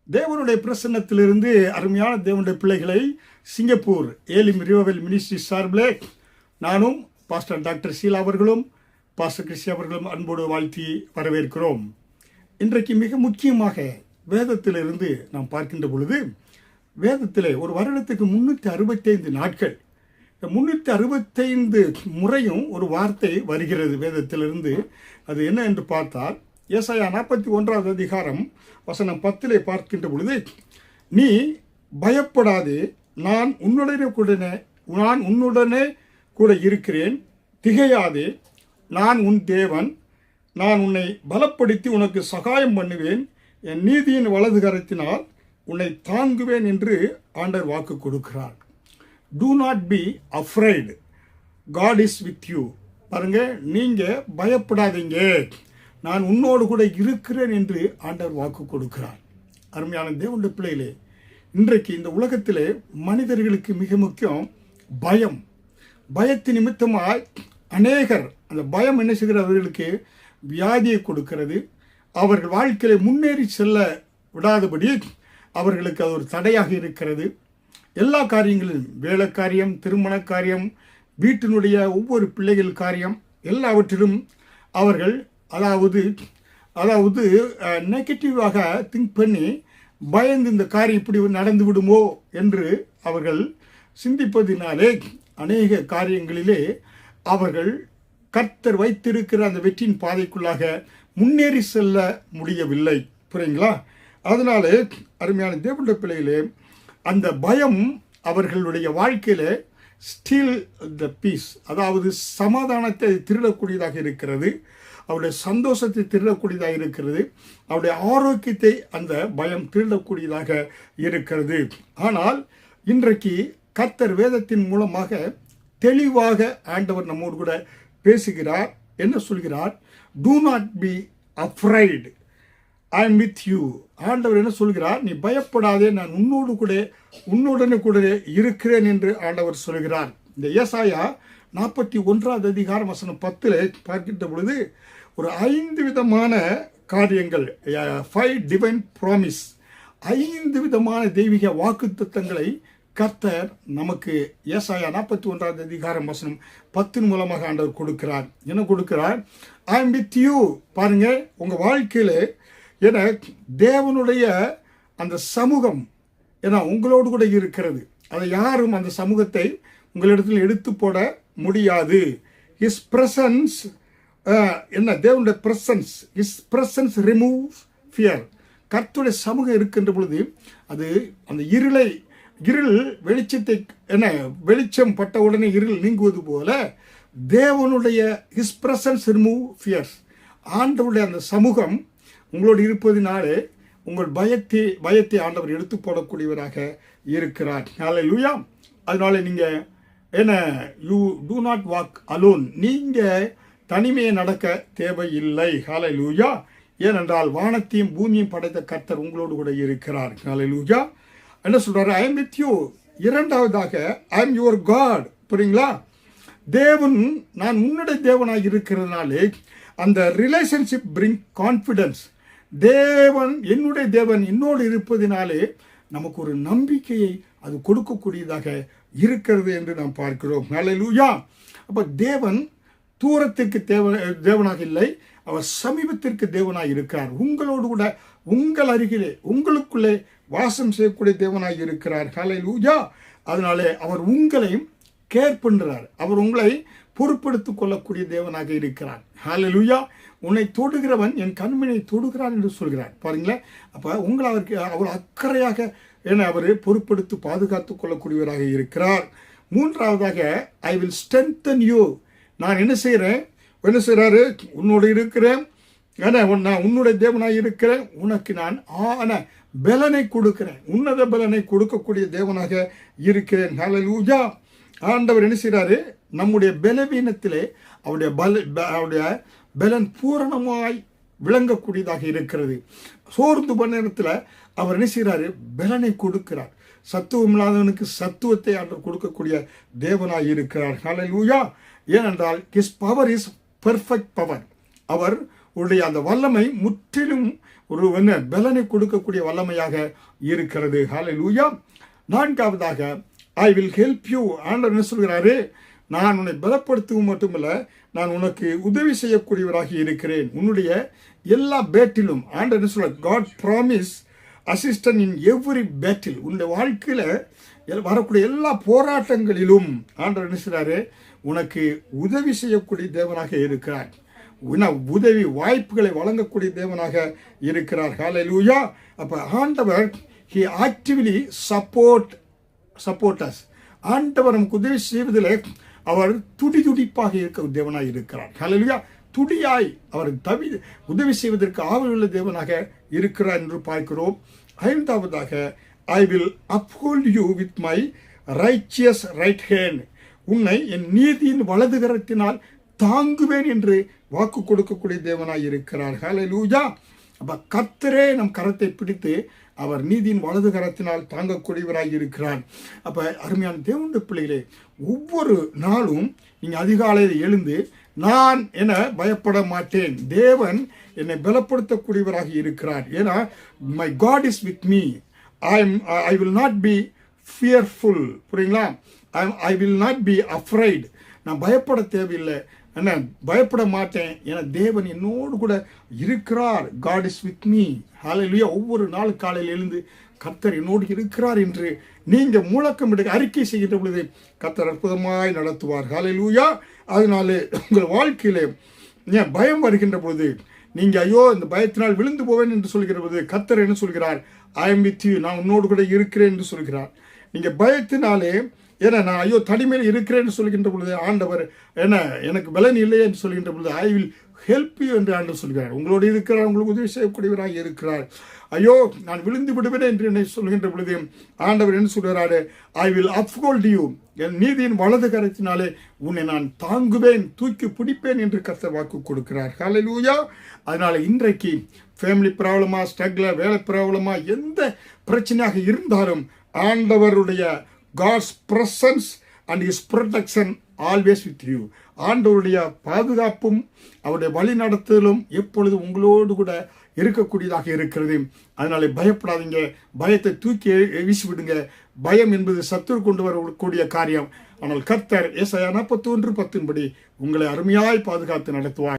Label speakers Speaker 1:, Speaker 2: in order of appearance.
Speaker 1: தேவனுடைய பிரசன்னத்திலிருந்து அருமையான தேவனுடைய பிள்ளைகளை சிங்கப்பூர் ஏலிம் ரிவர்வெல் மினிஸ்ட்ரி சார்பில் நானும் பாஸ்டர் டாக்டர் ஷீலா அவர்களும் பாஸ்டர் கிறிஸ்டி அவர்களும் அன்போடு வாழ்த்தி வரவேற்கிறோம். இன்றைக்கு மிக முக்கியமாக வேதத்திலிருந்து நாம் பார்க்கின்ற பொழுது, வேதத்திலே ஒரு வருடத்துக்கு 365 நாட்கள், 365 முறையும் ஒரு வார்த்தை வருகிறது வேதத்திலிருந்து. அது என்ன என்று பார்த்தால், ஏசாயா 41 அதிகாரம் வசனம் 10 பார்க்கின்ற பொழுது, நீ பயப்படாதே, நான் உன்னுடனே கூட இருக்கிறேன், திகையாதே, நான் உன் தேவன், நான் உன்னை பலப்படுத்தி உனக்கு சகாயம் பண்ணுவேன், என் நீதியின் வலது கரத்தினால் உன்னை தாங்குவேன் என்று ஆண்டவர் வாக்கு கொடுக்கிறார். Do not be afraid, God is with you. பாருங்க, நீங்க பயப்படாதீங்க, நான் உன்னோடு கூட இருக்கிறேன் என்று ஆண்டவர் வாக்கு கொடுக்கிறார். அருமையான தேவனுடைய பிள்ளைகளே, இன்றைக்கு இந்த உலகத்திலே மனிதர்களுக்கு மிக முக்கியம் பயம். பயத்து நிமித்தமாய் அநேகர், அந்த பயம் என்ன செய்கிற அவர்களுக்கு வியாதியை கொடுக்கிறது. அவர்கள் வாழ்க்கையில முன்னேறி செல்ல விடாதபடி அவர்களுக்கு அது ஒரு தடையாக இருக்கிறது. எல்லா காரியங்களிலும், வேலை காரியம், திருமண காரியம், வீட்டினுடைய ஒவ்வொரு பிள்ளைகள் காரியம், எல்லாவற்றிலும் அவர்கள் அதாவது நெகட்டிவாக திங்க் பண்ணி பயந்து இந்த காரியம் இப்படி நடந்து விடுமோ என்று அவர்கள் சிந்திப்பதினாலே அநேக காரியங்களிலே அவர்கள் கர்த்தர் வைத்திருக்கிற அந்த வெற்றியின் பாதைக்குள்ளாக முன்னேறி செல்ல முடியவில்லை. புரியுங்களா? அதனாலே அருமையான தேவனுடைய பிள்ளைகளே, அந்த பயம் அவர்களுடைய வாழ்க்கையில ஸ்டீல் த பீஸ், அதாவது சமாதானத்தை திருடக்கூடியதாக இருக்கிறது, அவருடைய சந்தோஷத்தை திருடக்கூடியதாக இருக்கிறது, அவருடைய ஆரோக்கியத்தை அந்த பயம் திருடக்கூடியதாக இருக்கிறது. ஆனால் இன்றைக்கு கர்த்தர் வேதத்தின் மூலமாக தெளிவாக ஆண்டவர் நம்மோடு கூட பேசுகிறார். என்ன சொல்கிறார்? Do not be afraid, I am with you. ஆண்டவர் என்ன சொல்கிறார்? நீ பயப்படாதே, நான் உன்னுடனே கூட இருக்கிறேன் என்று ஆண்டவர் சொல்கிறார். இந்த ஏசாயா 41 அதிகாரம் வசனம் 10 பார்க்கின்ற பொழுது ஒரு 5 விதமான காரியங்கள், 5 டிவைன் ப்ராமிஸ், 5 விதமான தெய்வீக வாக்குத்தத்தங்களை கர்த்தர் நமக்கு ஏசாயா 41 அதிகாரம் வசனம் 10 மூலமாக ஆண்டவர் கொடுக்கிறார். என்ன கொடுக்கிறார்? I am with you. பாருங்க, உங்க வாழ்க்கையில என தேவனுடைய அந்த சமூகம் ஏன்னா உங்களோடு கூட இருக்கிறது. அதை யாரும் அந்த சமூகத்தை உங்களிடத்தில் எடுத்து போட முடியாது. ஹிஸ் பிரசன்ஸ், என்ன தேவனுடைய presence, his presence removes fear. கர்த்தருடைய சமூகம் இருக்கின்ற பொழுது அது அந்த இருள் வெளிச்சத்தை, என்ன வெளிச்சம் பட்ட உடனே இருள் நீங்குவது போல தேவனுடைய ஹிஸ் பிரசன்ஸ் ரிமூவ் ஃபியர்ஸ். ஆண்டவருடைய அந்த சமூகம் உங்களோடு இருப்பதினாலே உங்கள் பயத்தை ஆண்டவர் எடுத்து போடக்கூடியவராக இருக்கிறார். ஹல்லேலூயா. அதனால நீங்க என்ன, you do not walk alone, நீங்க தனிமையை நடக்க தேவையில்லை. ஹல்லேலூயா. ஏனென்றால் வானத்தையும் பூமியும் படைத்த கர்த்தர் உங்களோடு கூட இருக்கிறார். ஹல்லேலூயா. என்ன சொல்றாரு? I am with you. இரண்டாவதாக, ஐ எம் யுவர் காட். புரியுங்களா? தேவன், நான் உன்னுடைய தேவனாக இருக்கிறதுனாலே அந்த ரிலேஷன்ஷிப் பிரிங் கான்ஃபிடன்ஸ். தேவன், என்னுடைய தேவன் என்னோடு இருப்பதினாலே நமக்கு ஒரு நம்பிக்கையை அது கொடுக்கக்கூடியதாக இருக்கிறது என்று நாம் பார்க்கிறோம். ஹல்லேலூயா. அப்ப தேவன் தூரத்திற்கு தேவனாக இல்லை, அவர் சமீபத்திற்கு தேவனாக இருக்கிறார். உங்களோடு கூட, உங்கள் அருகிலே, உங்களுக்குள்ளே வாசம் செய்யக்கூடிய தேவனாக இருக்கிறார். ஹல்லேலூயா. அதனாலே அவர் உங்களையும் கேர் பண்றார், அவர் உங்களை பொறுப்படுத்திக் கொள்ளக்கூடிய தேவனாக இருக்கிறார். ஹல்லேலூயா. உன்னை தொடுகிறவன் என் கண்மணியை தொடுகிறான் என்று சொல்கிறார். பாருங்களேன், அப்ப உங்களை அவர் அக்கறையாக அவர் பொறுப்படுத்தி பாதுகாத்துக் கொள்ளக்கூடியவராக இருக்கிறார். மூன்றாவதாக, ஐ வில் ஸ்ட்ரென்தன் யூ. நான் என்ன செய்யறாரு? உன்னோடு இருக்கிறேன், நான் உன்னுடைய தேவனாக இருக்கிறேன், உனக்கு நான் பலனை கொடுக்கிறேன், உன்னத பலனை கொடுக்கக்கூடிய தேவனாக இருக்கிறேன். ஹல்லேலூயா. ஆண்டவர் என்ன செய்யறாரு? நம்முடைய பலவீனத்திலே அவருடைய பலன் பூரணமாய் விளங்கக்கூடியதாக இருக்கிறது. சோர்ந்து பண்ண நேரத்தில் அவர் என்ன செய்யறாரு? பலனை கொடுக்கிறார். சத்துவம் இல்லாதவனுக்கு சத்துவத்தை ஆண்டவர் கொடுக்கக்கூடிய தேவனாய் இருக்கிறார். ஹல்லேலூயா. ஏனென்றால் his power is perfect power. அவர் உடைய அந்த வல்லமை முற்றிலும் ஒரு பலனை கொடுக்கக்கூடிய வல்லமையாக இருக்கிறது. ஹல்லேலூயா. நான்காவதாக, ஐ வில் ஹெல்ப் யூ. ஆண்டவர் என்ன சொல்கிறாரு? நான் உன்னை பலப்படுத்தவும் மட்டுமல்ல, நான் உனக்கு உதவி செய்யக்கூடியவராக இருக்கிறேன். உன்னுடைய எல்லா பேட்டிலும் ஆண்டவர் என்ன சொல்ற? God promise assistant in every battle. உன்னுடைய வாழ்க்கையில் வரக்கூடிய எல்லா போராட்டங்களிலும் ஆண்டவர் என்ன சொல்றாரு? உனக்கு உதவி செய்யக்கூடிய தேவனாக இருக்கிறார். உதவி வாய்ப்புகளை வழங்கக்கூடிய தேவனாக இருக்கிறார். ஹல்லேலூயா. அப்ப ஆண்டவர் he actively support us. ஆண்டவர் நமக்கு உதவி செய்வதில் அவர் துடிப்பாக இருக்க தேவனாய் இருக்கிறார். ஹல்லேலூயா. துடியாய் அவர் உதவி செய்வதற்கு ஆவலுள்ள தேவனாக இருக்கிறார் என்று பார்க்கிறோம். ஐந்தாவதாக, I will uphold you with my righteous right hand. உன்னை என் நீதியின் வலது கரத்தினால் தாங்குவேன் என்று வாக்கு கொடுக்கக்கூடிய தேவனாய் இருக்கிறார். ஹல்லேலூயா. அப்ப கர்த்தரே நம் கரத்தை பிடித்து அவர் நீதியின் வலது கரத்தினால் தாங்கக்கூடியவராய் இருக்கிறார். அப்ப அருமையான தேவனுடைய பிள்ளைகளே, ஒவ்வொரு நாளும் நீங்க அதிகாலையில் எழுந்து நான் என பயப்பட மாட்டேன், தேவன் என்னை பலப்படுத்தக்கூடியவராக இருக்கிறார். ஏன்னா my God is with me, I will not be fearful. புரியுங்களா? I will not be afraid. நான் பயப்பட தேவையில்லை, என்ன பயப்பட மாட்டேன், என தேவன் என்னோடு கூட இருக்கிறார். God is with me. Hallelujah. ஒவ்வொரு நாள் காலையில் எழுந்து கர்த்தர் என்னோடு இருக்கிறார் என்று நீங்க முழக்கம் அறிக்கை செய்கின்ற பொழுது கர்த்தர் அற்புதமாய் நடத்துவார். ஹல்லேலூயா. அதனாலே உங்கள் வாழ்க்கையிலே பயம் வருகின்ற பொழுது நீங்க ஐயோ இந்த பயத்தினால் விழுந்து போவேன் என்று சொல்கிற போது கர்த்தர் என்ன சொல்கிறார்? ஐ எம் வித் யூ, நான் உன்னோடு கூட இருக்கிறேன் என்று சொல்கிறார். நீங்க பயத்தினாலே ஏன்னா நான் ஐயோ தனிமையில் இருக்கிறேன்னு சொல்கின்ற பொழுது ஆண்டவர் எனக்கு பலன் இல்லை என்று சொல்கின்ற பொழுது ஐ வில் ஹெல்ப் யூ என்று ஆண்டவர் சொல்கிறார். உங்களோடு இருக்கிறார், உங்களுக்கு உதவி செய்யக்கூடியவராக இருக்கிறார். ஐயோ நான் விழுந்து விடுவேன் என்று என்னை சொல்கின்ற பொழுது ஆண்டவர் என்ன சொல்கிறாரு? ஐ வில் அப்ஹோல்ட் யூ, என் நீதியின் வலது கரத்தினாலே உன்னை நான் தாங்குவேன், தூக்கி பிடிப்பேன் என்று கர்த்தர் வாக்கு கொடுக்கிறார். ஹல்லேலூயா. அதனால இன்றைக்கு ஃபேமிலி ப்ராப்ளமா, ஸ்ட்ரகிளா, வேலை ப்ராப்ளமா, எந்த பிரச்சனையாக இருந்தாலும் ஆண்டவருடைய God's presence and His protection always with you. ஆண்டவருடைய பாதுகாப்பும் அவருடைய வழி நடத்துதலும் எப்பொழுது உங்களோடு கூட இருக்கக்கூடியதாக இருக்கிறது. அதனால பயப்படாதீங்க, பயத்தை தூக்கி வீசிவிடுங்க. பயம் என்பது சத்துரு கொண்டு வரக்கூடிய காரியம். ஆனால் கர்த்தர் ஏசாயா 41:10 உங்களை அருமையாய் பாதுகாத்து நடத்துவார்.